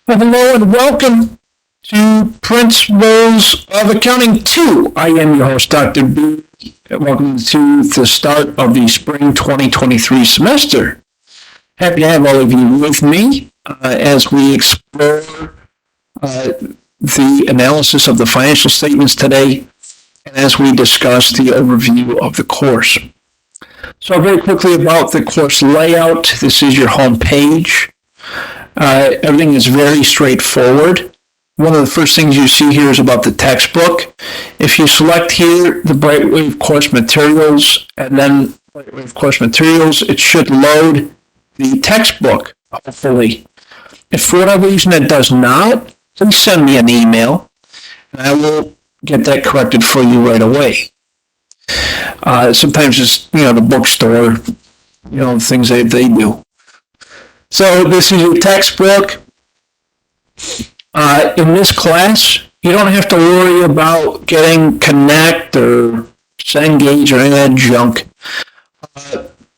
Well, hello and welcome to Principles of Accounting 2. I am your host, Dr. B. Welcome to the start of the spring 2023 semester. Happy to have all of you with me as we explore the analysis of the financial statements today and as we discuss the overview of the course. So very quickly about the course layout. This is your home page. Everything is very straightforward. One of the first things you see here is about the textbook. If you select here the Brightwave course materials and then Brightwave course materials, it should load the textbook, hopefully. If for whatever reason it does not, please send me an email and I will get that corrected for you right away. Sometimes it's, the bookstore, things they do. So this is your textbook. In this class, you don't have to worry about getting Connect or Cengage or any of that junk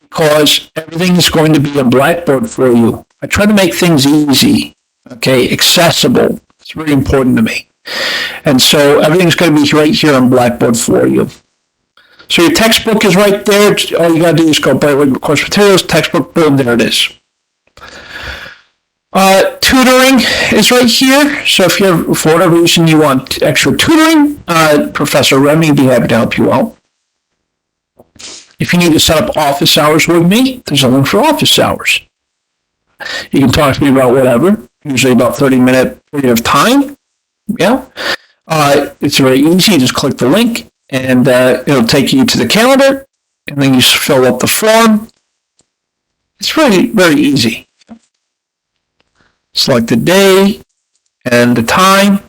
because everything is going to be a Blackboard for you. I try to make things easy, accessible. It's really important to me. And so everything's going to be right here on Blackboard for you. So your textbook is right there. All you got to do is go Brightwave course materials, textbook, boom, there it is. Tutoring is right here. So if you have, for whatever reason you want extra tutoring, Professor Remy would be happy to help you out. If you need to set up office hours with me, there's a link for office hours. You can talk to me about whatever, usually about 30-minute period of time. Yeah. It's very easy. You just click the link and it'll take you to the calendar and then you just fill up the form. It's really very easy. Select the day and the time,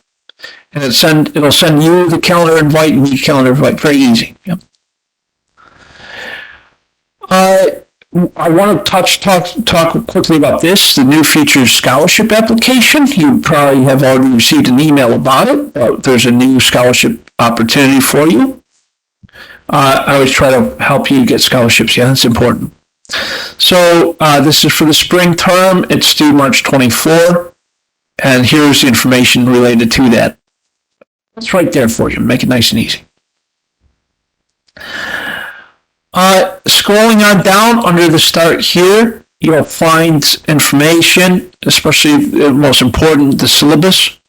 and it'll send you the calendar invite, me calendar invite. Very easy. Yep. I want to talk quickly about this, the new features scholarship application. You probably have already received an email about it. There's a new scholarship opportunity for you. I always try to help you get scholarships. Yeah, that's important. So this is for the spring term. It's due March 24, and here's the information related to that. It's right there for you. Make it nice and easy. Scrolling on down under the start here, you'll find information, especially the most important, the syllabus.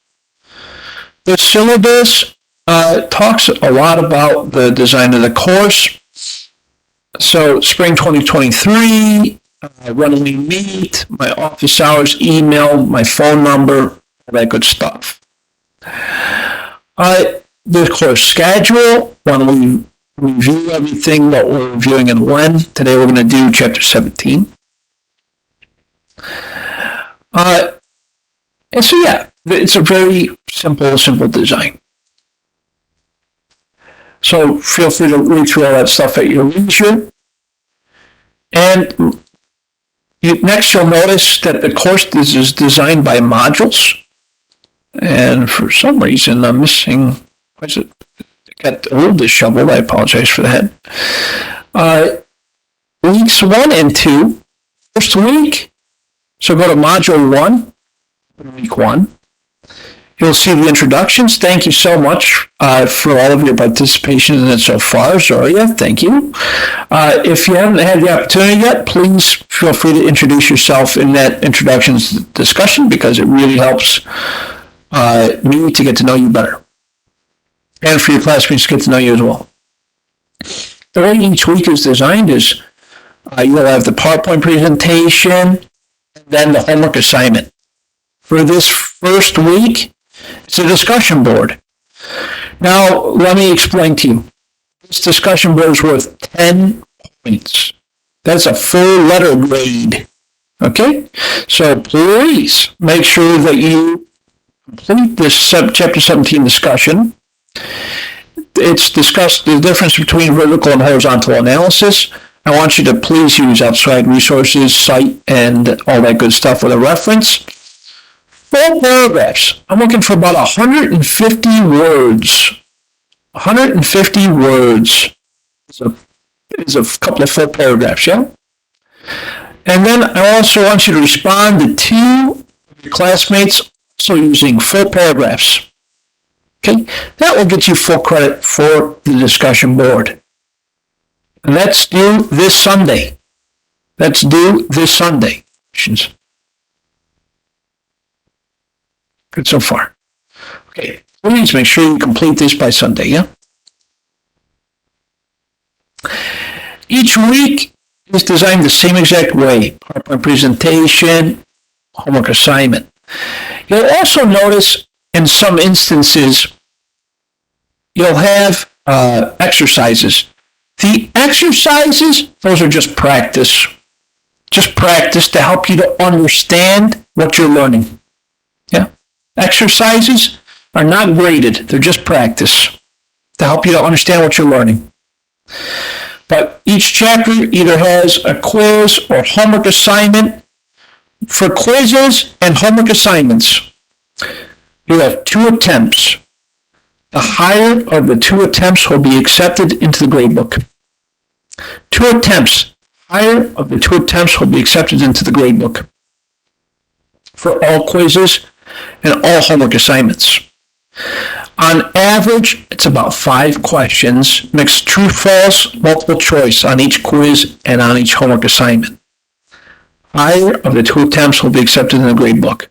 The syllabus talks a lot about the design of the course. So spring 2023, when we meet, my office hours, email, my phone number, all that good stuff. The course schedule, when we review everything that we're reviewing and when. Today we're going to do chapter 17. And so yeah, it's a very simple design. So feel free to read through all that stuff at your leisure. And next you'll notice that the course is designed by modules. And for some reason I'm missing, it got a little disheveled, I apologize for that. Weeks 1 and 2, first week, so go to module 1, week 1. You'll see the introductions. Thank you so much for all of your participation in it so far. Zoria, thank you. If you haven't had the opportunity yet, please feel free to introduce yourself in that introductions discussion because it really helps me to get to know you better. And for your classmates to get to know you as well. The way each week is designed is you'll have the PowerPoint presentation and then the homework assignment. For this first week, it's a discussion board. Now, let me explain to you. This discussion board is worth 10 points. That's a full letter grade. Okay? So please make sure that you complete this chapter 17 discussion. It's discussed the difference between vertical and horizontal analysis. I want you to please use outside resources, cite, and all that good stuff with a reference. 4 paragraphs. I'm looking for about 150 words. 150 words is a couple of full paragraphs, yeah? And then I also want you to respond to 2 of your classmates So using full paragraphs. Okay, that will get you full credit for the discussion board. And that's due this Sunday. That's due this Sunday. Good so far. Okay, please make sure you complete this by Sunday, yeah? Each week is designed the same exact way. PowerPoint presentation, homework assignment. You'll also notice in some instances, you'll have exercises. The exercises, those are just practice. Just practice to help you to understand what you're learning. Yeah? Exercises are not graded. They're just practice to help you to understand what you're learning. But each chapter either has a quiz or homework assignment. For quizzes and homework assignments, you have 2 attempts. The higher of the 2 attempts will be accepted into the gradebook. 2 attempts. Higher of the 2 attempts will be accepted into the gradebook for all quizzes and all homework assignments. On average, it's about 5 questions, mixed true, false, multiple choice on each quiz and on each homework assignment. Higher of the 2 attempts will be accepted in the gradebook.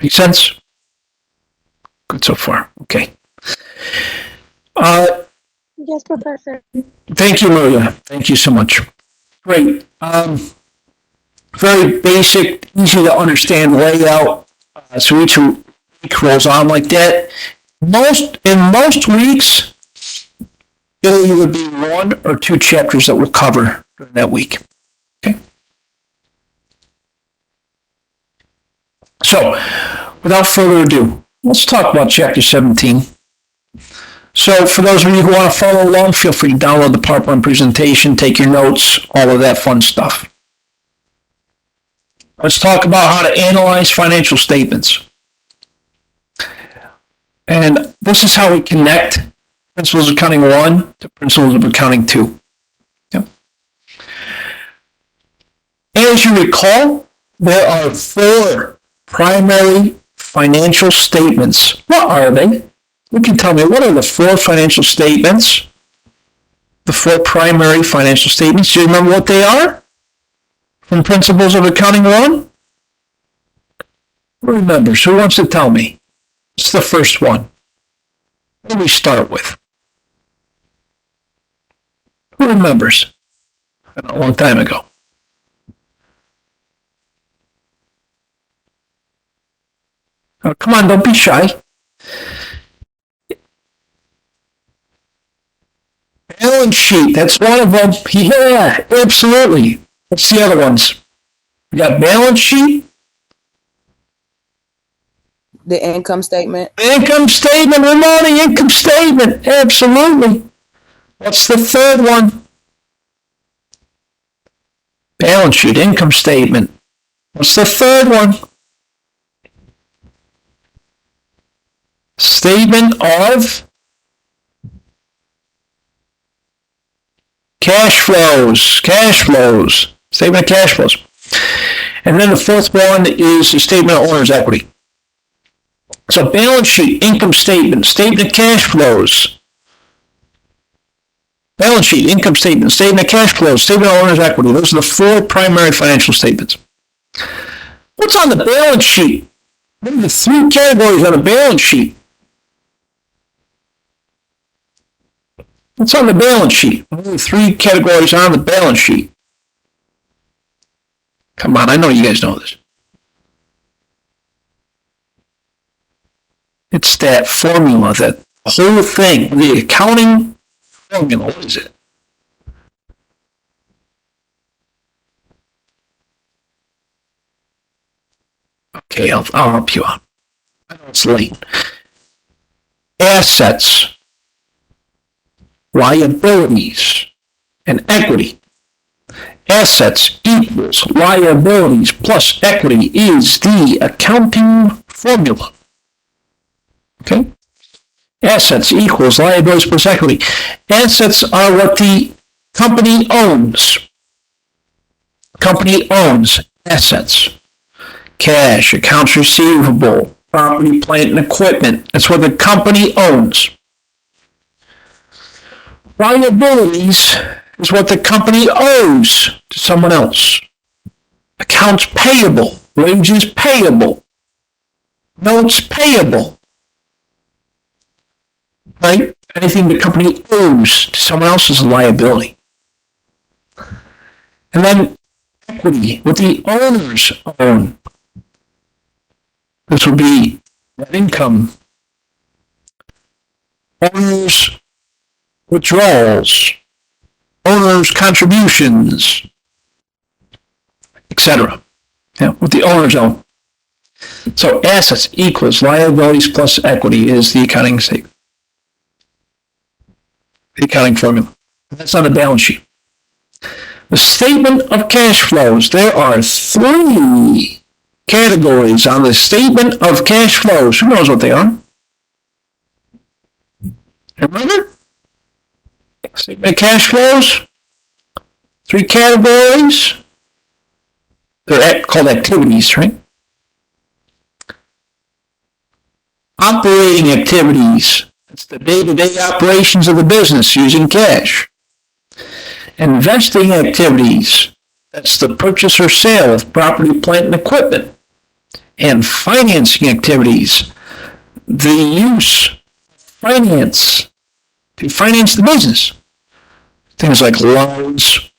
Make sense? Good so far. Okay. Yes, Professor. Thank you, Maria. Thank you so much. Great. Very basic, easy to understand layout. So each week rolls on like that. In most weeks, it'll either be 1 or 2 chapters that we'll cover during that week. Okay. So, without further ado, let's talk about Chapter 17. So for those of you who want to follow along, feel free to download the PowerPoint presentation, take your notes, all of that fun stuff. Let's talk about how to analyze financial statements. And this is how we connect Principles of Accounting 1 to Principles of Accounting 2. Yeah. As you recall, there are 4 primary financial statements. What are they? You can tell me, what are the 4 financial statements? The 4 primary financial statements. Do you remember what they are? From Principles of Accounting 1? Who remembers? Who wants to tell me? It's the first one. What do we start with? Who remembers? A long time ago. Oh, come on, don't be shy. Balance sheet, that's one of them. Yeah, absolutely. What's the other ones? We got balance sheet. The income statement. Income statement, Ramona, income statement. Absolutely. What's the third one? Balance sheet, income statement. What's the third one? Statement of cash flows. Statement of cash flows. And then the fourth one is the statement of owner's equity. So balance sheet, income statement, statement of cash flows. Balance sheet, income statement, statement of cash flows, statement of owner's equity. Those are the 4 primary financial statements. What's on the balance sheet? What are the 3 categories on a balance sheet? What's on the balance sheet? What are the 3 categories on the balance sheet? Come on, I know you guys know this. It's that formula, that whole thing, the accounting formula. What is it? Okay, I'll help you out. I know it's late. Assets, liabilities, and equity. Assets equals liabilities plus equity is the accounting formula. Okay? Assets equals liabilities plus equity. Assets are what the company owns. Company owns assets. cash, accounts receivable, property, plant, and equipment. That's what the company owns. Liabilities is what the company owes to someone else. Accounts payable, wages payable, notes payable. Right? Anything the company owes to someone else is a liability. And then equity, what the owners own. This would be net income, owners' withdrawals, owners' contributions, etc. Yeah, what the owners own. So assets equals liabilities plus equity is the accounting statement. The accounting formula. That's on the balance sheet. The statement of cash flows. There are 3 categories on the statement of cash flows. Who knows what they are? Remember? Statement of cash flows. 3 categories. They're called activities, right? Operating activities. It's the day-to-day operations of the business using cash. Investing activities. That's the purchase or sale of property, plant, and equipment. And financing activities. The use of finance to finance the business. Things like loans,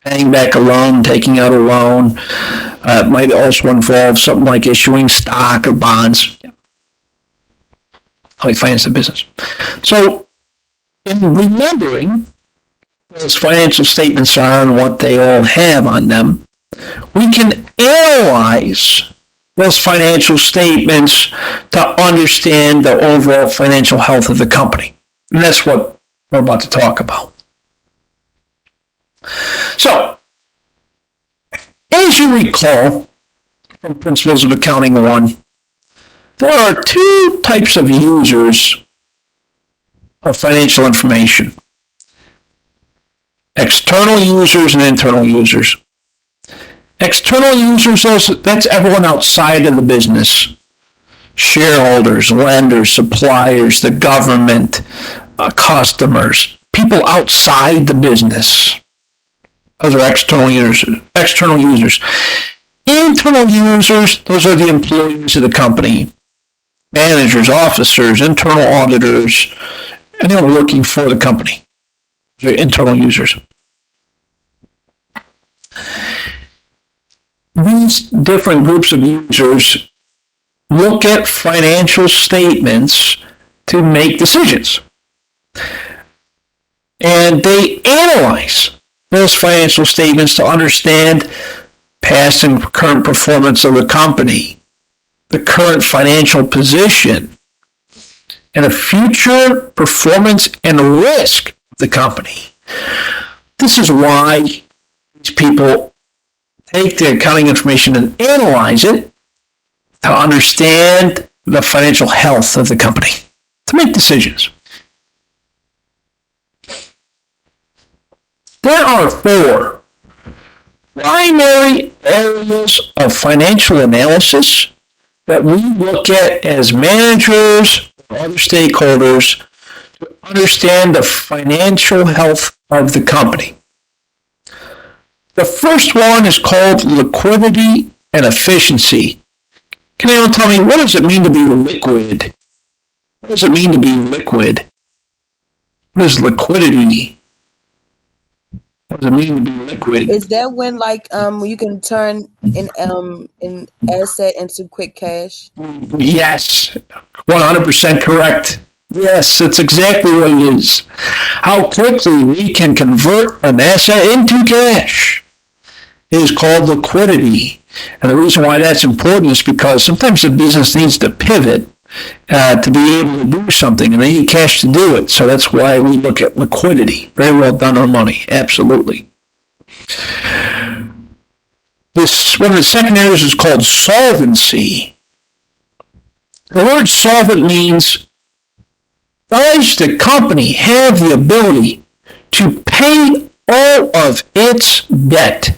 paying back a loan, taking out a loan. Might also involve something like issuing stock or bonds. How we finance the business. So, in remembering those financial statements are and what they all have on them, we can analyze those financial statements to understand the overall financial health of the company. And that's what we're about to talk about. So, as you recall from Principles of Accounting 1, there are 2 types of users of financial information. External users and internal users. External users, that's everyone outside of the business. Shareholders, lenders, suppliers, the government, customers, people outside the business. Those are external users. Internal users, those are the employees of the company. Managers, officers, internal auditors, anyone working for the company. They're internal users. These different groups of users look at financial statements to make decisions. And they analyze those financial statements to understand past and current performance of the company, the current financial position, and the future performance and risk of the company. This is why these people take the accounting information and analyze it to understand the financial health of the company, to make decisions. There are 4 primary areas of financial analysis that we look at as managers or other stakeholders to understand the financial health of the company. The first one is called liquidity and efficiency. Can anyone tell me, what does it mean to be liquid? What does it mean to be liquid? What is liquidity? What does it mean to be liquid? Is that when you can turn an asset into quick cash? Yes, 100% correct. Yes, that's exactly what it is. How quickly we can convert an asset into cash is called liquidity. And the reason why that's important is because sometimes the business needs to pivot to be able to do something, and they need cash to do it. So that's why we look at liquidity. Very well done on money. Absolutely. One of the second areas is called solvency. The word solvent means, does the company have the ability to pay all of its debt?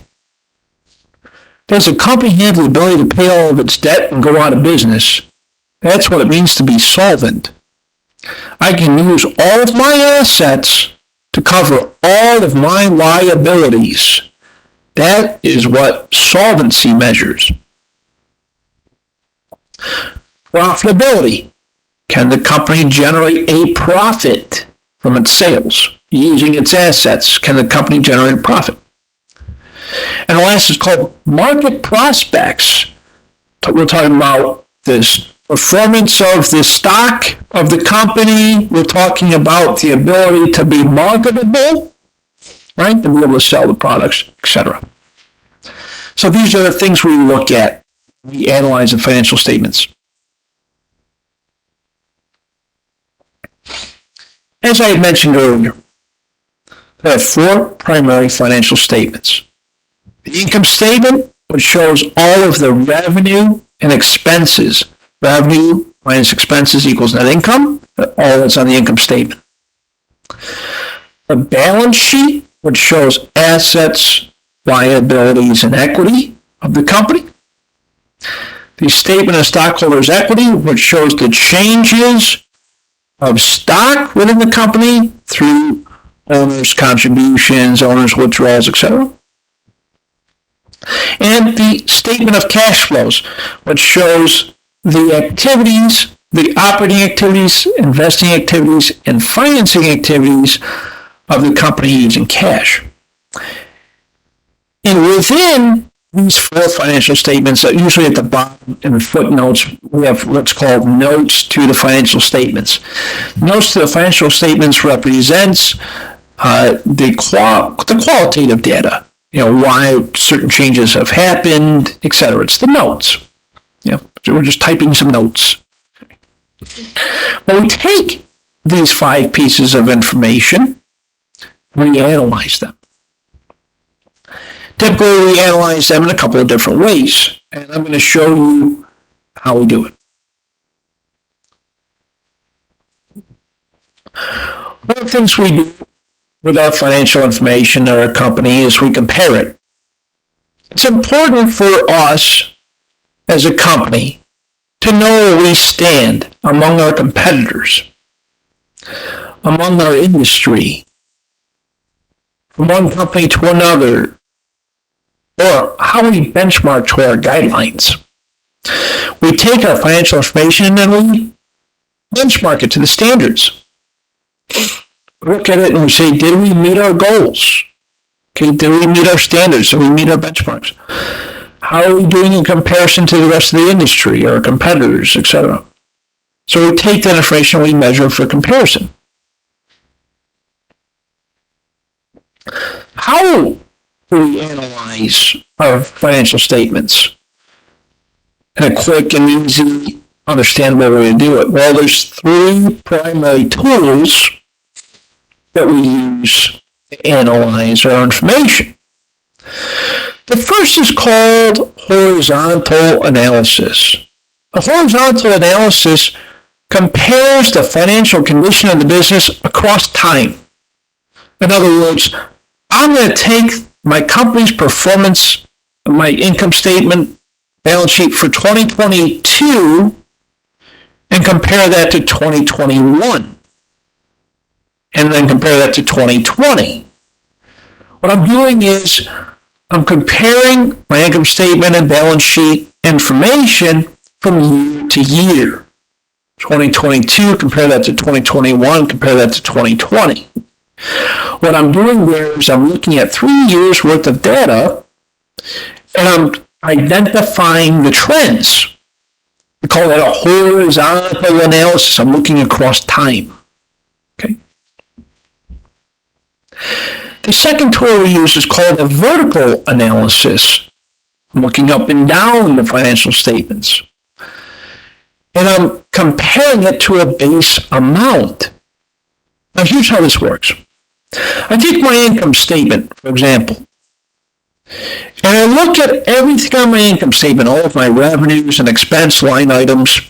Does the company have the ability to pay all of its debt and go out of business? That's what it means to be solvent. I can use all of my assets to cover all of my liabilities. That is what solvency measures. Profitability. Can the company generate a profit from its sales? Using its assets, can the company generate a profit? And the last is called market prospects. We're talking about this performance of the stock of the company. We're talking about the ability to be marketable, right? To be able to sell the products, etc. So these are the things we look at when we analyze the financial statements. As I had mentioned earlier, there are four primary financial statements. The income statement, which shows all of the revenue and expenses. Revenue minus expenses equals net income. All that's on the income statement. The balance sheet, which shows assets, liabilities, and equity of the company. The statement of stockholders' equity, which shows the changes of stock within the company through owners' contributions, owners' withdrawals, etc. And the statement of cash flows, which shows the activities, the operating activities, investing activities, and financing activities of the company using cash. And within these four financial statements, usually at the bottom in the footnotes, we have what's called notes to the financial statements. Notes to the financial statements represents the qualitative data. Why certain changes have happened, etc. It's the notes. We're just typing some notes. When we take these five pieces of information, we analyze them. Typically, we analyze them in a couple of different ways, and I'm going to show you how we do it. One of the things we do with our financial information or our company is we compare it. It's important for us as a company to know where we stand among our competitors, among our industry, from one company to another, or how we benchmark to our guidelines. We take our financial information and then we benchmark it to the standards. We look at it and we say, did we meet our goals? Okay, did we meet our standards? Did we meet our benchmarks? How are we doing in comparison to the rest of the industry, our competitors, etc.? So we take that information and we measure for comparison. How do we analyze our financial statements in a quick and easy, understandable way to do it? Well, there's three primary tools that we use to analyze our information. The first is called horizontal analysis. A horizontal analysis compares the financial condition of the business across time. In other words, I'm going to take my company's performance, my income statement, balance sheet for 2022 and compare that to 2021. And then compare that to 2020. What I'm doing is I'm comparing my income statement and balance sheet information from year to year. 2022, compare that to 2021, compare that to 2020. What I'm doing there is I'm looking at 3 years worth of data and I'm identifying the trends. We call that a horizontal analysis. I'm looking across time. Okay. The second tool we use is called a vertical analysis. I'm looking up and down the financial statements. And I'm comparing it to a base amount. Now here's how this works. I take my income statement, for example, and I look at everything on my income statement, all of my revenues and expense line items,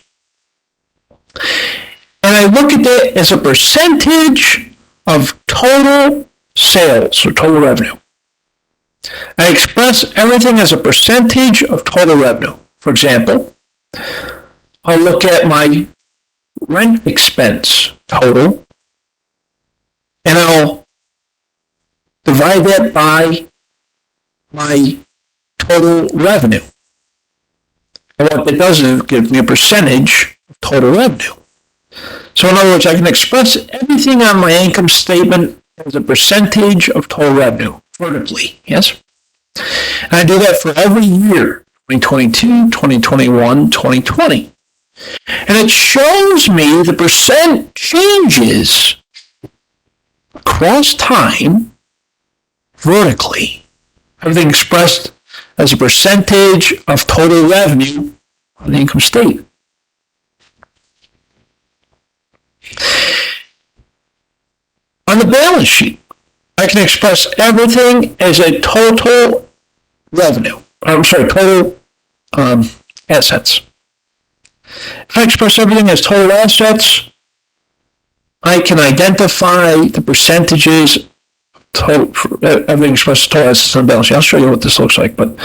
and I look at that as a percentage of total sales or total revenue. I express everything as a percentage of total revenue. For example, I'll look at my rent expense total, and I'll divide that by my total revenue. And what that does is it gives me a percentage of total revenue. So in other words, I can express everything on my income statement as a percentage of total revenue, vertically, yes? And I do that for every year, 2022, 2021, 2020. And it shows me the percent changes across time, vertically. Everything expressed as a percentage of total revenue on the income statement. On the balance sheet, I can express everything as a total revenue. Total assets. If I express everything as total assets, I can identify the percentages total, everything expressed as total assets on the balance sheet. I'll show you what this looks like, and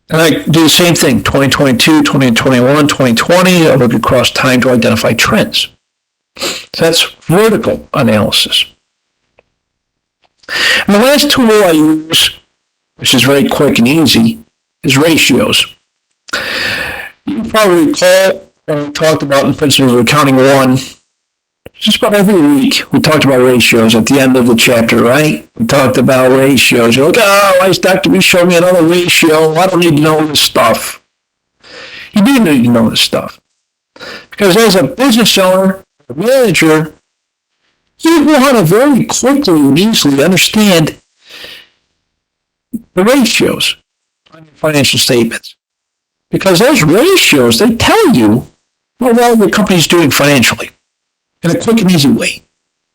I do the same thing, 2022, 2021, 2020, I look across time to identify trends. So that's vertical analysis. And the last tool I use, which is very quick and easy, is ratios. You probably recall we talked about in Principles of Accounting 1, just about every week we talked about ratios at the end of the chapter, right? We talked about ratios. You're like, oh, why is Dr. B showing me another ratio? I don't need to know this stuff. You do need to know this stuff. Because as a business owner, a manager, you want to very quickly and easily understand the ratios on your financial statements. Because those ratios, they tell you how well your company's doing financially in a quick and easy way.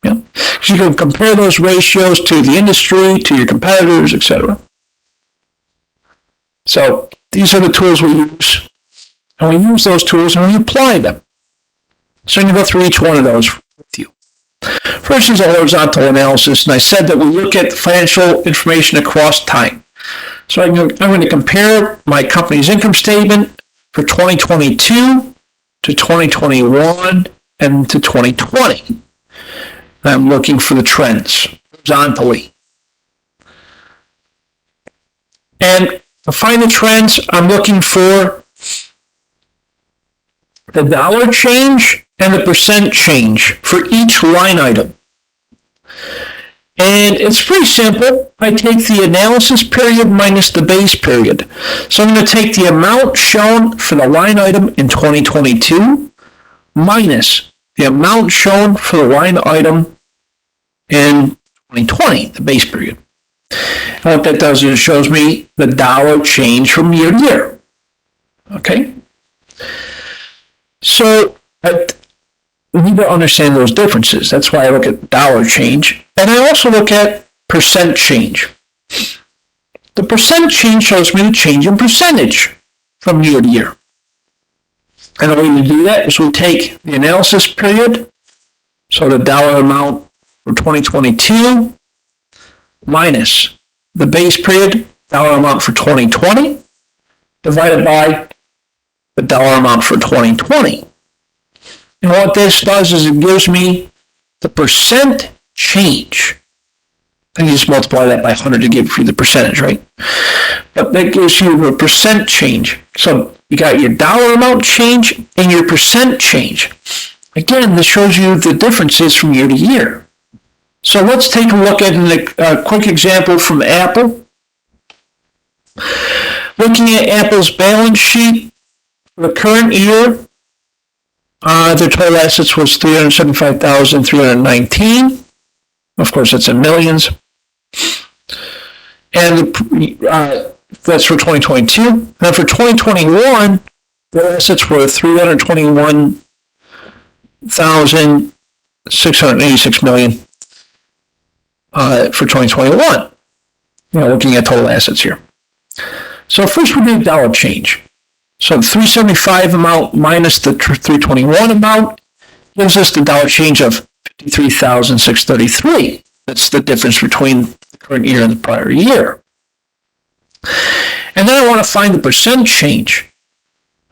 Yeah? So you can compare those ratios to the industry, to your competitors, etc. So these are the tools we use. And we use those tools and we apply them. So I'm going to go through each one of those with you. First is a horizontal analysis, and I said that we look at financial information across time. So I'm going to compare my company's income statement for 2022 to 2021 and to 2020. I'm looking for the trends horizontally. And to find the trends, I'm looking for the dollar change and the percent change for each line item. And it's pretty simple. I take the analysis period minus the base period. So I'm going to take the amount shown for the line item in 2022 minus the amount shown for the line item in 2020, the base period. And what that does is it shows me the dollar change from year to year. Okay? So we need to understand those differences. That's why I look at dollar change. And I also look at percent change. The percent change shows me the change in percentage from year to year. And the way we do that is we take the analysis period, so the dollar amount for 2022, minus the base period, dollar amount for 2020, divided by the dollar amount for 2020. And what this does is it gives me the percent change. And you just multiply that by 100 to give you the percentage, right? But that gives you the percent change. So you got your dollar amount change and your percent change. Again, this shows you the differences from year to year. So let's take a look at a quick example from Apple. Looking at Apple's balance sheet for the current year, their total assets was $375,319. Of course, that's in millions. And that's for 2022. And for 2021, their assets were $321,686 million for 2021. Looking at total assets here. So first we do dollar change. So the 375 amount minus the 321 amount gives us the dollar change of 53,633. That's the difference between the current year and the prior year. And then I want to find the percent change.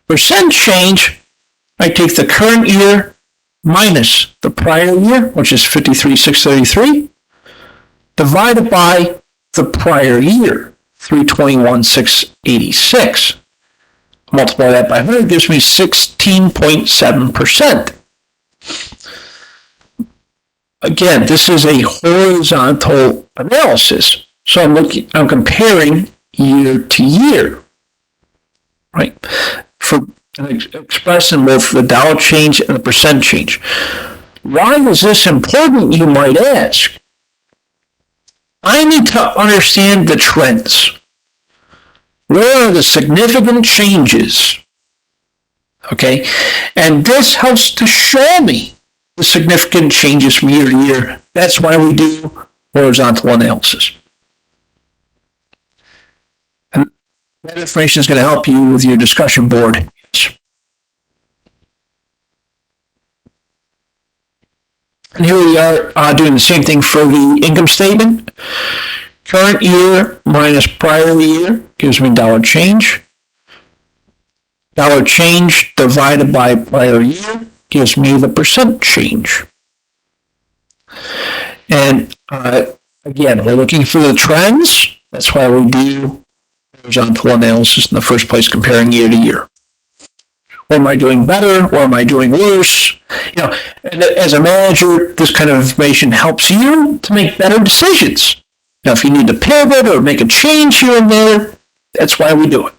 Percent change, I take the current year minus the prior year, which is 53,633, divided by the prior year, 321,686. Multiply that by 100 gives me 16.7%. Again, this is a horizontal analysis. So I'm comparing year to year, right? For expressing both the dollar change and the percent change. Why is this important, you might ask? I need to understand the trends. Where are the significant changes? Okay, and this helps to show me the significant changes from year to year. That's why we do horizontal analysis. And that information is going to help you with your discussion board. And here we are doing the same thing for the income statement. Current year minus prior year gives me dollar change. Dollar change divided by prior year gives me the percent change. And again, we're looking for the trends. That's why we do horizontal analysis in the first place, comparing year to year. Or am I doing better? Or am I doing worse? And as a manager, this kind of information helps you to make better decisions. Now, if you need to pivot or make a change here and there, that's why we do it.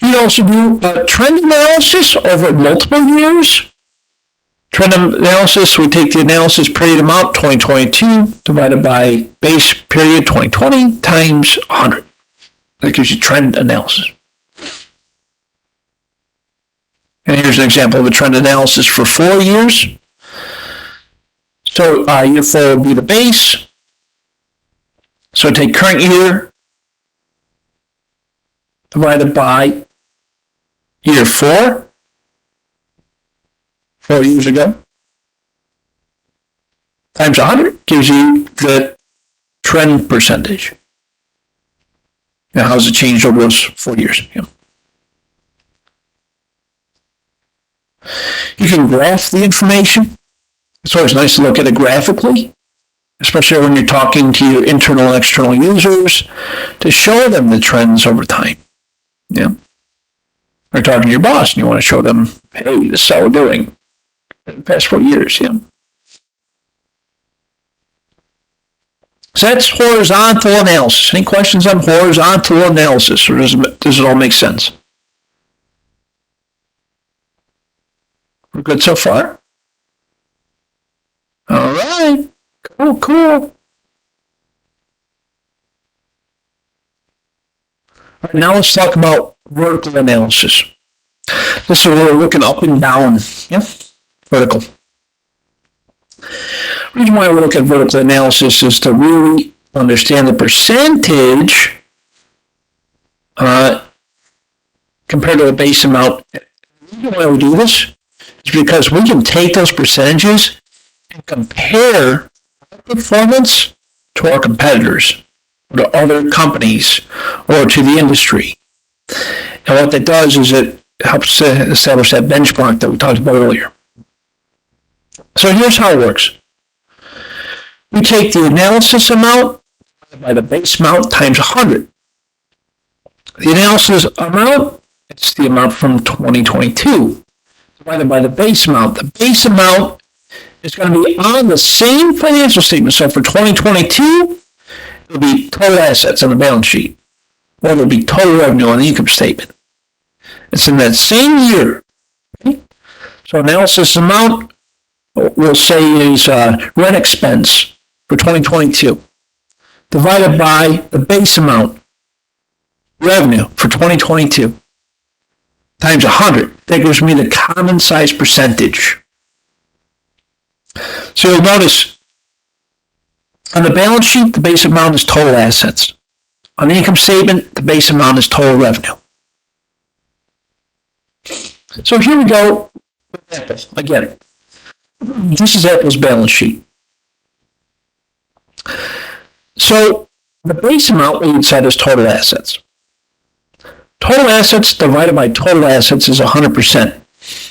You also do trend analysis over multiple years. Trend analysis, we take the analysis period amount, 2022, divided by base period, 2020, times 100. That gives you trend analysis. And here's an example of a trend analysis for 4 years. So year 4 will be the base. So take current year divided by year 4 years ago, times 100 gives you the trend percentage. Now, how's it changed over those 4 years? You can graph the information. It's always nice to look at it graphically, especially when you're talking to your internal and external users, to show them the trends over time. Yeah. Or talking to your boss and you want to show them, hey, this is how we're doing in the past 4 years. Yeah. So that's horizontal analysis. Any questions on horizontal analysis, or does it all make sense? We're good so far? All right. Cool. All right, now let's talk about vertical analysis. This is where we're looking up and down. Yeah? Vertical. The reason why we look at vertical analysis is to really understand the percentage compared to the base amount. The reason why we do this is because we can take those percentages and compare our performance to our competitors, or to other companies, or to the industry. And what that does is it helps to establish that benchmark that we talked about earlier. So here's how it works. We take the analysis amount by the base amount times 100. The analysis amount, it's the amount from 2022, divided by the base amount. The base amount is going to be on the same financial statement. So for 2022, it'll be total assets on the balance sheet, or it'll be total revenue on the income statement. It's in that same year. Okay? So analysis amount, we'll say, is rent expense for 2022, divided by the base amount, revenue for 2022, times 100. That gives me the common size percentage. So you'll notice on the balance sheet, the base amount is total assets. On the income statement, the base amount is total revenue. So here we go with Apple. Again, this is Apple's balance sheet. So the base amount we would set as total assets. Total assets divided by total assets is 100%,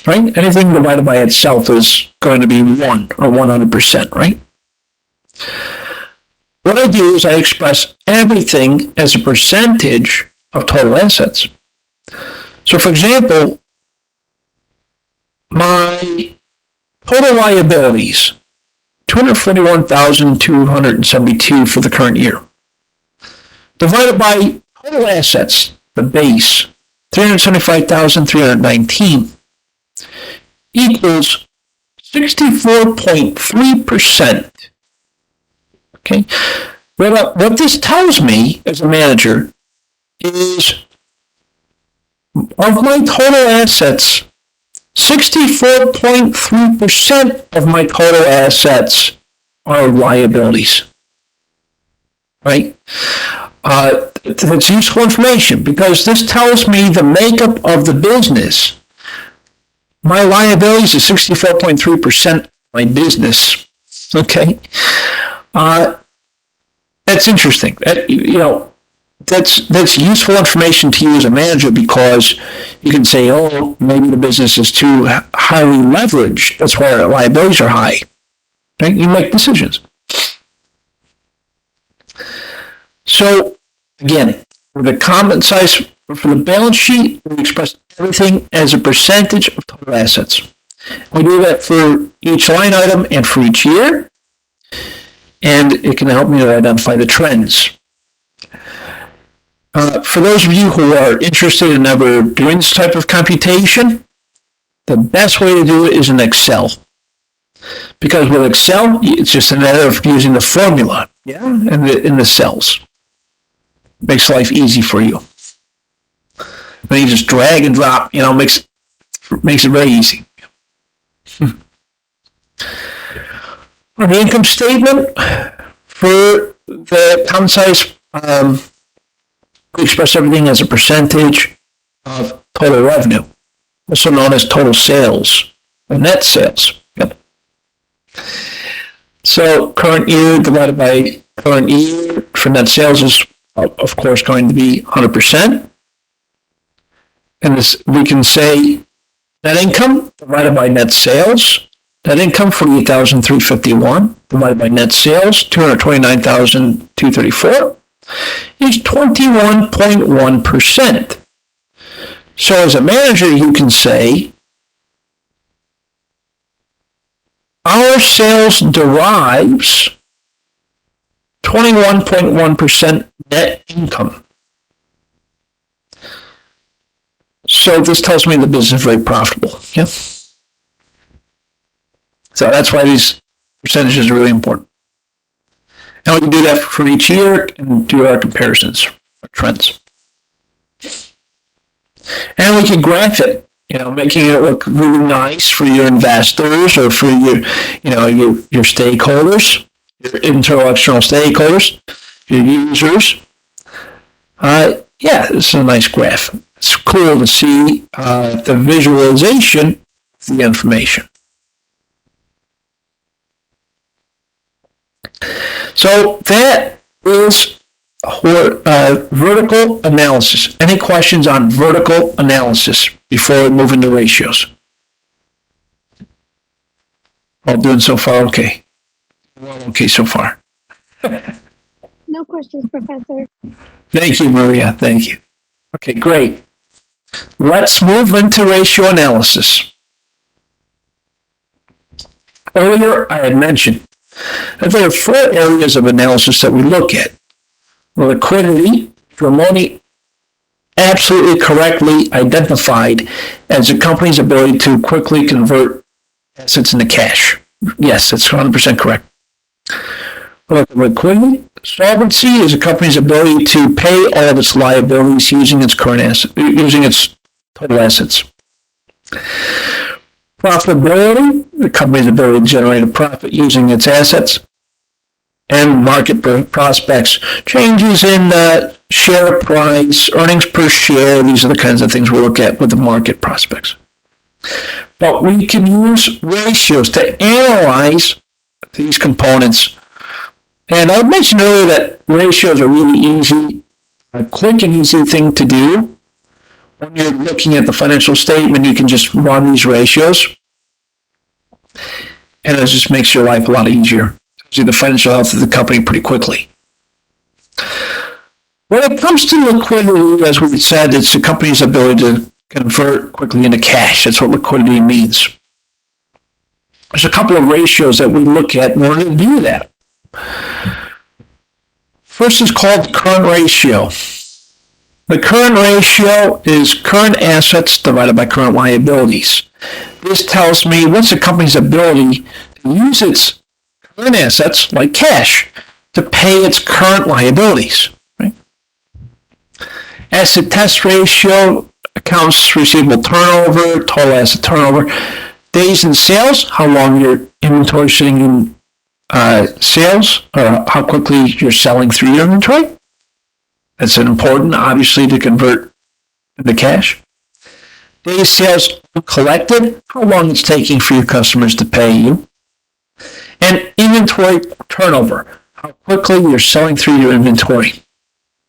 right? Anything divided by itself is going to be 1 or 100%, right? What I do is I express everything as a percentage of total assets. So for example, my total liabilities, $241,272 for the current year, divided by total assets, the base, $375,319, equals 64.3%. Okay? What this tells me as a manager is of my total assets, 64.3% of my total assets are liabilities. Right? That's useful information because this tells me the makeup of the business. My liabilities is 64.3% of my business. Okay? That's interesting. That's useful information to you as a manager because you can say, oh, maybe the business is too highly leveraged. That's why our liabilities are high. Right? You make decisions. So, again, for the common size, for the balance sheet, we express everything as a percentage of total assets. We do that for each line item and for each year, and it can help me to identify the trends. For those of you who are interested in ever doing this type of computation, the best way to do it is in Excel. Because with Excel, it's just a matter of using the formula in the cells. Makes life easy for you. When you just drag and drop, makes it very easy. On the income statement, for the common size, we express everything as a percentage of total revenue, also known as total sales, or net sales. Yep. So current year divided by current year for net sales is, of course, going to be 100%. And this, we can say net income divided by net sales. Net income, $48,351, divided by net sales, $229,234, is 21.1%. So as a manager, you can say, our sales derives 21.1% net income. So this tells me the business is very profitable. Yeah. So that's why these percentages are really important. And we can do that for each year and do our comparisons, our trends. And we can graph it, making it look really nice for your investors or for your stakeholders, your internal, external stakeholders, your users. This is a nice graph. It's cool to see the visualization of the information. So that is vertical analysis. Any questions on vertical analysis before we move into ratios? All doing so far okay? Well, okay so far. No questions, Professor. Thank you, Maria. Thank you. Okay, great. Let's move into ratio analysis. Earlier, I had mentioned that there are 4 areas of analysis that we look at. Liquidity, Ramoni absolutely correctly identified as a company's ability to quickly convert assets into cash. Yes, that's 100% correct. Liquidity, solvency is a company's ability to pay all of its liabilities using its total assets. Profitability, the company's ability to generate a profit using its assets. And market prospects, changes in share price, earnings per share. These are the kinds of things we look at with the market prospects. But we can use ratios to analyze these components And I mentioned earlier that ratios are really easy, a quick and easy thing to do. When you're looking at the financial statement, you can just run these ratios. And it just makes your life a lot easier. See the financial health of the company pretty quickly. When it comes to liquidity, as we said, it's the company's ability to convert quickly into cash. That's what liquidity means. There's a couple of ratios that we look at in order to do that. First is called the current ratio. The current ratio is current assets divided by current liabilities. This tells me what's the company's ability to use its current assets, like cash, to pay its current liabilities. Right? Asset test ratio, accounts receivable turnover, total asset turnover, days in sales, how long your inventory is sitting in sales, or how quickly you're selling through your inventory. That's important, obviously, to convert into cash. Days sales collected, how long it's taking for your customers to pay you. And inventory turnover, how quickly you're selling through your inventory.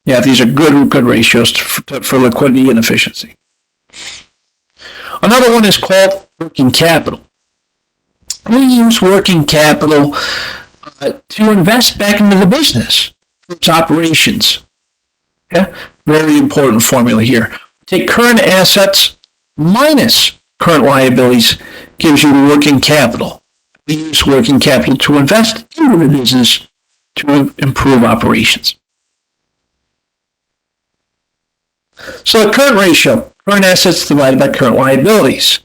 Yeah, these are good ratios for liquidity and efficiency. Another one is called working capital. We use working capital to invest back into the business, for its operations. Yeah, very important formula here. Take current assets minus current liabilities gives you working capital. We use working capital to invest into the business to improve operations. So the current ratio, current assets divided by current liabilities.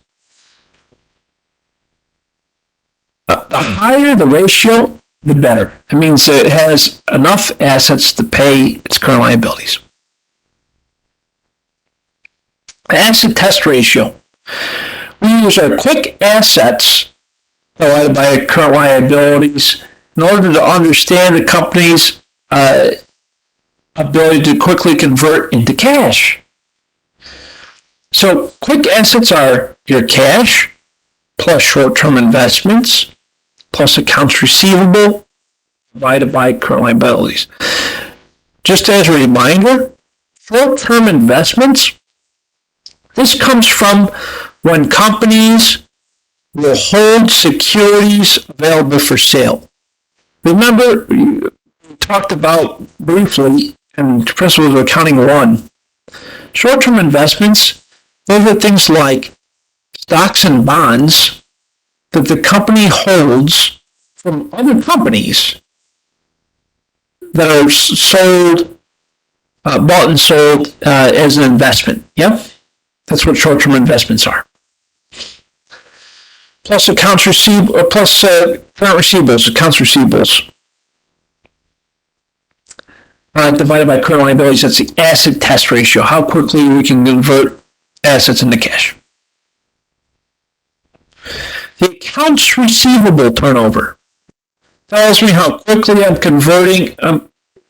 The higher the ratio, the better. It means that it has enough assets to pay its current liabilities. The asset test ratio. We use our quick assets divided by current liabilities in order to understand the company's ability to quickly convert into cash. So quick assets are your cash plus short-term investments plus accounts receivable divided by current liabilities. Just as a reminder, short-term investments, this comes from when companies will hold securities available for sale. Remember, we talked about briefly in Principles of Accounting 1, short-term investments, those are things like stocks and bonds that the company holds from other companies that are sold, bought and sold as an investment. Yep, that's what short-term investments are. Plus accounts receivable, plus current receivables, accounts receivables. Divided by current liabilities, that's the asset test ratio, how quickly we can convert assets into cash. The accounts receivable turnover tells me how quickly I'm converting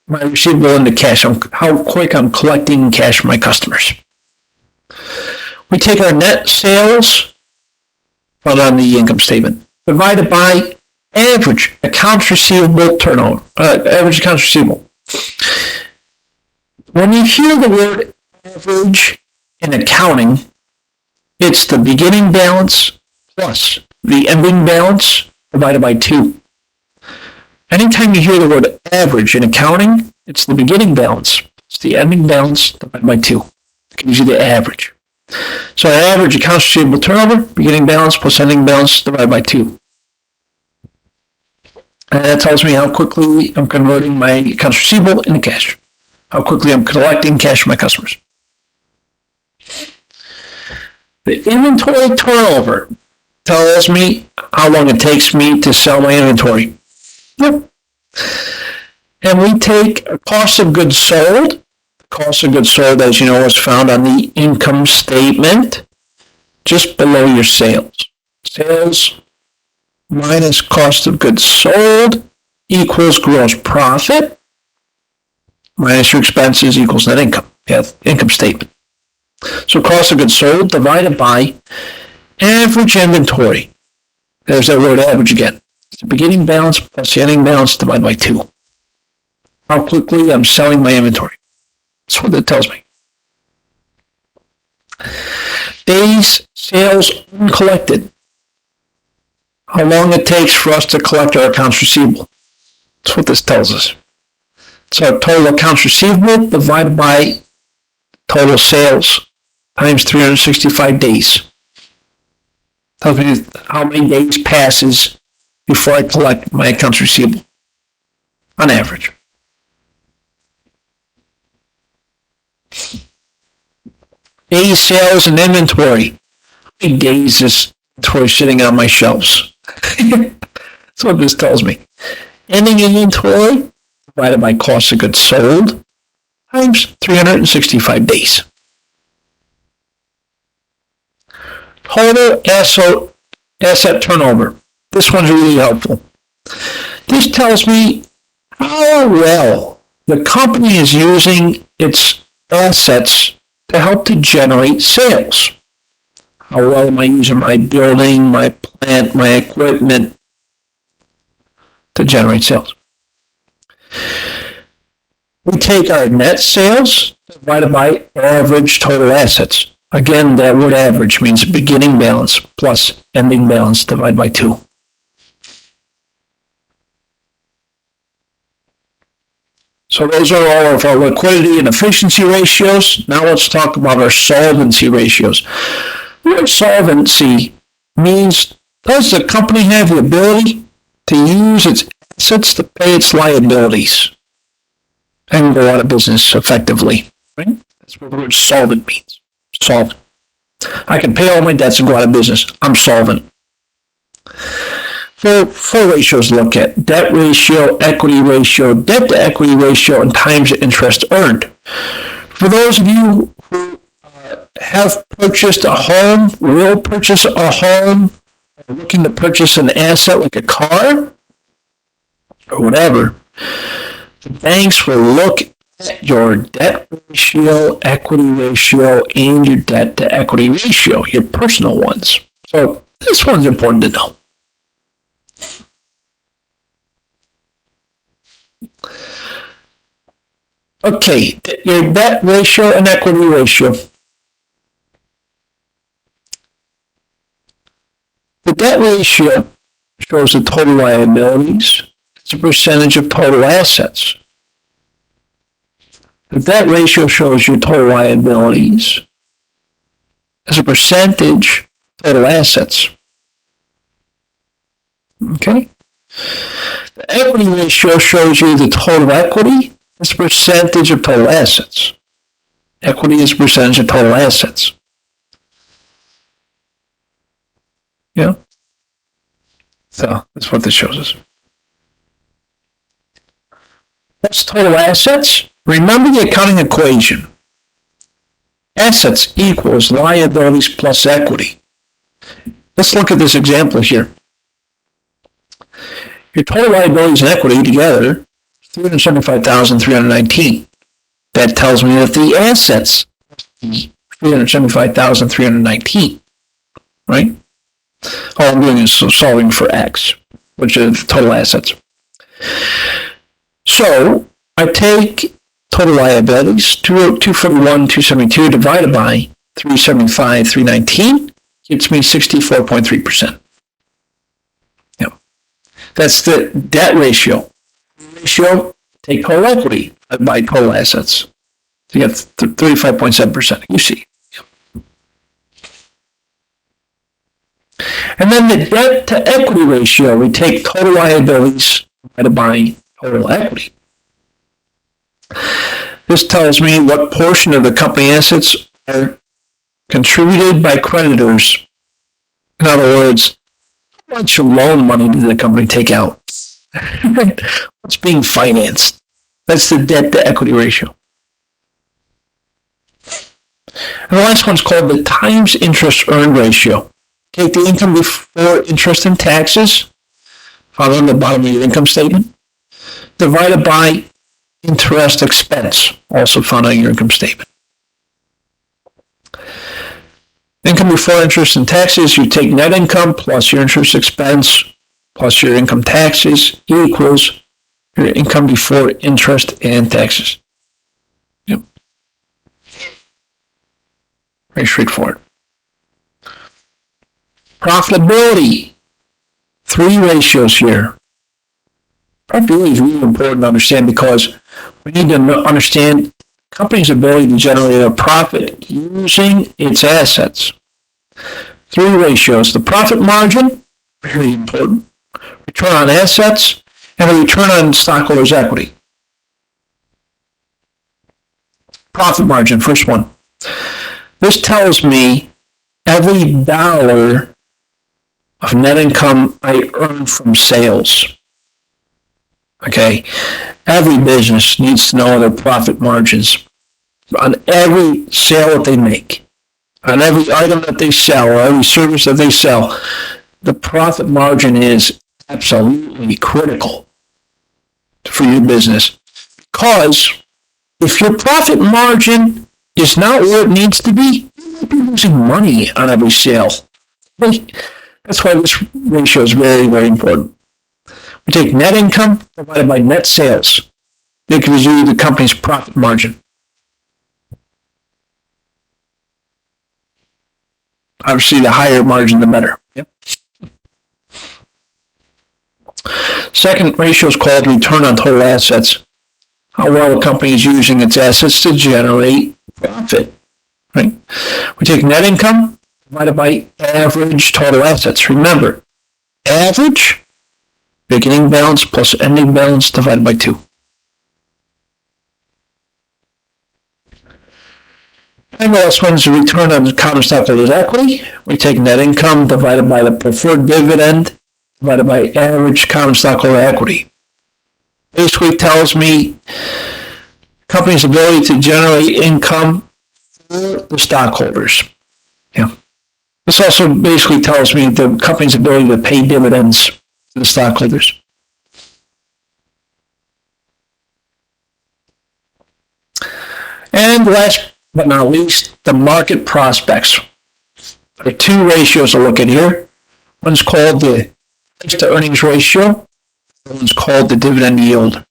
my receivable into cash, how quick I'm collecting cash from my customers. We take our net sales, found on the income statement, divided by average accounts receivable turnover, average accounts receivable. When you hear the word average in accounting, it's the beginning balance plus the ending balance divided by 2. Anytime you hear the word average in accounting, it's the beginning balance. It's the ending balance divided by 2. It gives you the average. So average accounts receivable turnover, beginning balance plus ending balance divided by 2. And that tells me how quickly I'm converting my accounts receivable into cash. How quickly I'm collecting cash from my customers. The inventory turnover tells me how long it takes me to sell my inventory. Yep. And we take a cost of goods sold. Cost of goods sold, as you know, is found on the income statement, just below your sales. Sales minus cost of goods sold equals gross profit minus your expenses equals net income. Yeah, income statement. So cost of goods sold divided by average inventory. There's that word average again. It's the beginning balance plus the ending balance divided by 2. how quickly I'm selling my inventory. That's what that tells me. Days sales uncollected. How long it takes for us to collect our accounts receivable. That's what this tells us. So total accounts receivable divided by total sales times 365 days. Tells me how many days passes before I collect my accounts receivable on average. Days sales and inventory. How many days is inventory sitting on my shelves? That's what this tells me. Ending inventory divided by cost of goods sold times 365 days. Total asset turnover. This one's really helpful. This tells me how well the company is using its assets to help to generate sales. How well am I using my building, my plant, my equipment to generate sales? We take our net sales divided by average total assets. Again, that word average means beginning balance plus ending balance divided by 2. So those are all of our liquidity and efficiency ratios. Now let's talk about our solvency ratios. Our solvency means, does the company have the ability to use its assets to pay its liabilities and go out of business effectively? Right? That's what the word solvent means. Solvent. I can pay all my debts and go out of business. I'm solvent. Four ratios to look at: debt ratio, equity ratio, debt to equity ratio, and times interest earned. For those of you who have purchased a home, will purchase a home, or looking to purchase an asset like a car or whatever, the banks will look at your debt ratio, equity ratio, and your debt to equity ratio, your personal ones. So this one's important to know. Okay, your debt ratio and equity ratio. The debt ratio shows the total liabilities as a percentage of total assets. The debt ratio shows your total liabilities as a percentage of total assets. Okay? The equity ratio shows you the total equity as a percentage of total assets. Equity is a percentage of total assets. Yeah? So that's what this shows us. That's total assets. Remember the accounting equation. Assets equals liabilities plus equity. Let's look at this example here. Your total liabilities and equity together, $375,319. That tells me that the assets, $375,319, right? All I'm doing is solving for X, which is total assets. So I take total liabilities, 241, 272 divided by 375, 319, gives me 64.3%. That's the debt ratio. Take total equity by total assets. So you get 35.7%. You see. And then the debt to equity ratio, we take total liabilities divided by total equity. This tells me what portion of the company assets are contributed by creditors. In other words, how much loan money did the company take out? What's being financed? That's the debt to equity ratio. And the last one's called the times interest earned ratio. Take the income before interest and taxes, found on the bottom of your income statement, divided by interest expense, also found on your income statement. Income before interest and taxes, you take net income plus your interest expense plus your income taxes equals Your income before interest and taxes. Yep. Very straightforward. Profitability. 3 ratios here. Profitability is really important to understand because we need to understand company's ability to generate a profit using its assets. 3 ratios. The profit margin, very important. Return on assets, and the return on stockholders' equity. Profit margin, first one. This tells me every dollar of net income I earn from sales. Okay? Every business needs to know their profit margins on every sale that they make, on every item that they sell, or every service that they sell. The profit margin is absolutely critical for your business, because if your profit margin is not where it needs to be, you might be losing money on every sale. That's why this ratio is very, very important. We take net income divided by net sales. It gives you the company's profit margin. Obviously, the higher margin, the better. Yep. Second ratio is called return on total assets. How well a company is using its assets to generate profit. Right? We take net income divided by average total assets. Remember, average, beginning balance plus ending balance divided by 2. And the last one is the return on common stockholders' equity. We take net income divided by the preferred dividend divided by average common stockholder equity. Basically tells me company's ability to generate income for the stockholders. Yeah. This also basically tells me the company's ability to pay dividends to the stockholders. And last but not least, the market prospects. There are 2 ratios to look at here. One's called the price to earnings ratio. One's called the dividend yield.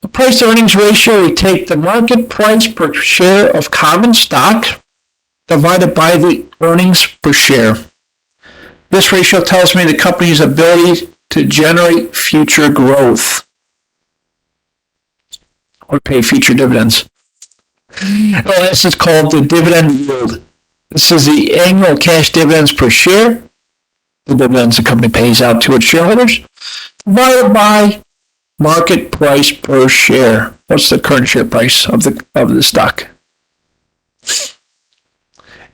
The price to earnings ratio, we take the market price per share of common stock divided by the earnings per share. This ratio tells me the company's ability to generate future growth or pay future dividends. This is called the dividend yield. This is the annual cash dividends per share, the dividends the company pays out to its shareholders, divided by market price per share. What's the current share price of the stock?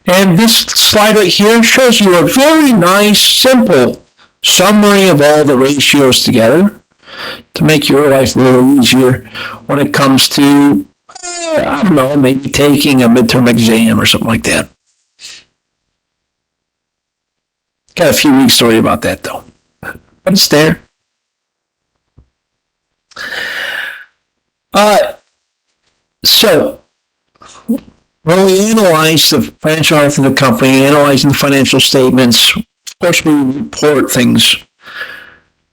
And this slide right here shows you a very nice, simple summary of all the ratios together to make your life a little easier when it comes to, I don't know, maybe taking a midterm exam or something like that. Got a few weeks to worry about that, though. But it's there. So, when we analyze the financial health of the company, analyzing the financial statements, of course we report things.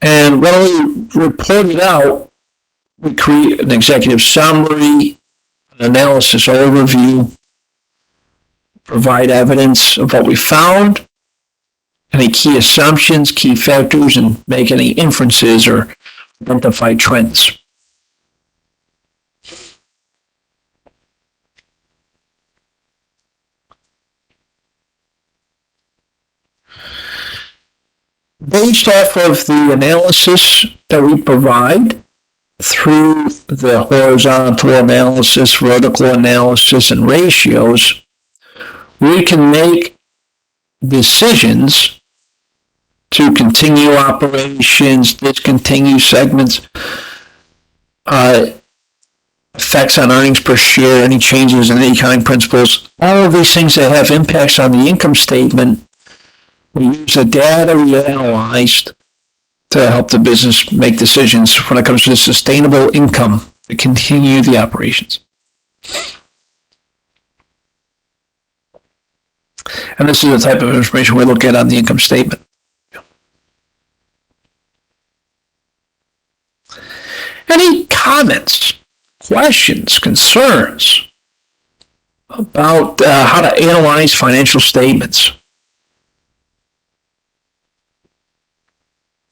And when we report it out, we create an executive summary, an analysis overview, provide evidence of what we found, any key assumptions, key factors, and make any inferences or identify trends. Based off of the analysis that we provide through the horizontal analysis, vertical analysis, and ratios, we can make decisions to continue operations, discontinue segments, effects on earnings per share, any changes in the accounting principles, all of these things that have impacts on the income statement. We use the data we analyzed to help the business make decisions when it comes to sustainable income to continue the operations. And this is the type of information we look at on the income statement. Any comments, questions, concerns about how to analyze financial statements?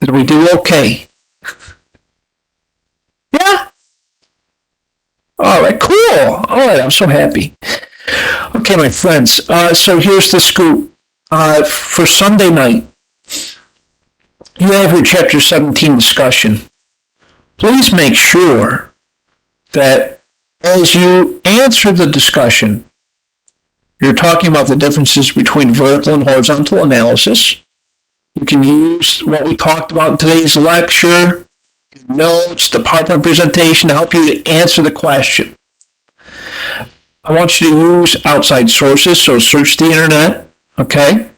Did we do okay? Yeah? All right, cool. All right, I'm so happy. Okay, my friends, so here's the scoop. For Sunday night, you have your Chapter 17 discussion. Please make sure that as you answer the discussion, you're talking about the differences between vertical and horizontal analysis. You can use what we talked about in today's lecture, notes, the PowerPoint presentation to help you to answer the question. I want you to use outside sources, so search the internet, okay?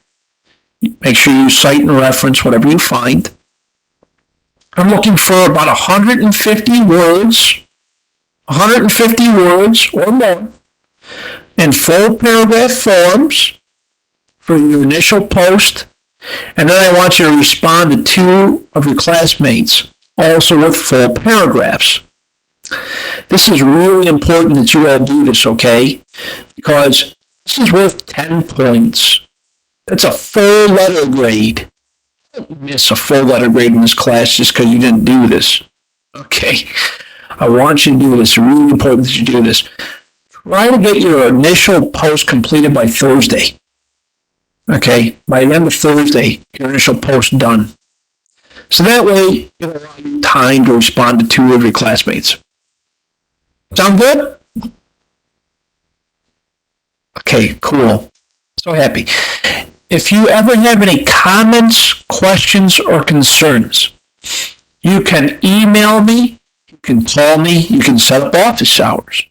Make sure you cite and reference whatever you find. I'm looking for about 150 words or more in full paragraph forms for your initial post. And then I want you to respond to 2 of your classmates, also with full paragraphs. This is really important that you all do this, okay? Because this is worth 10 points. That's a full letter grade. Don't miss a full letter grade in this class just because you didn't do this. Okay? I want you to do this. It's really important that you do this. Try to get your initial post completed by Thursday. Okay? By the end of Thursday, your initial post done. So that way, it'll allow you time to respond to 2 of your classmates. Sound good? Okay, cool. So happy. If you ever have any comments, questions, or concerns, you can email me, you can call me, you can set up office hours.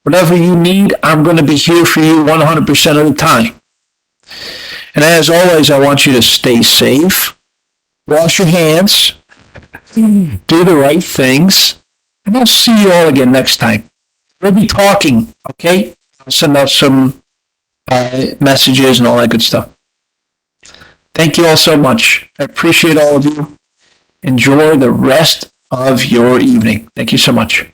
Whatever you need, I'm going to be here for you 100% of the time. And as always, I want you to stay safe, wash your hands, do the right things, and I'll see you all again next time. We'll be talking, okay? I'll send out some messages and all that good stuff. Thank you all so much. I appreciate all of you. Enjoy the rest of your evening. Thank you so much.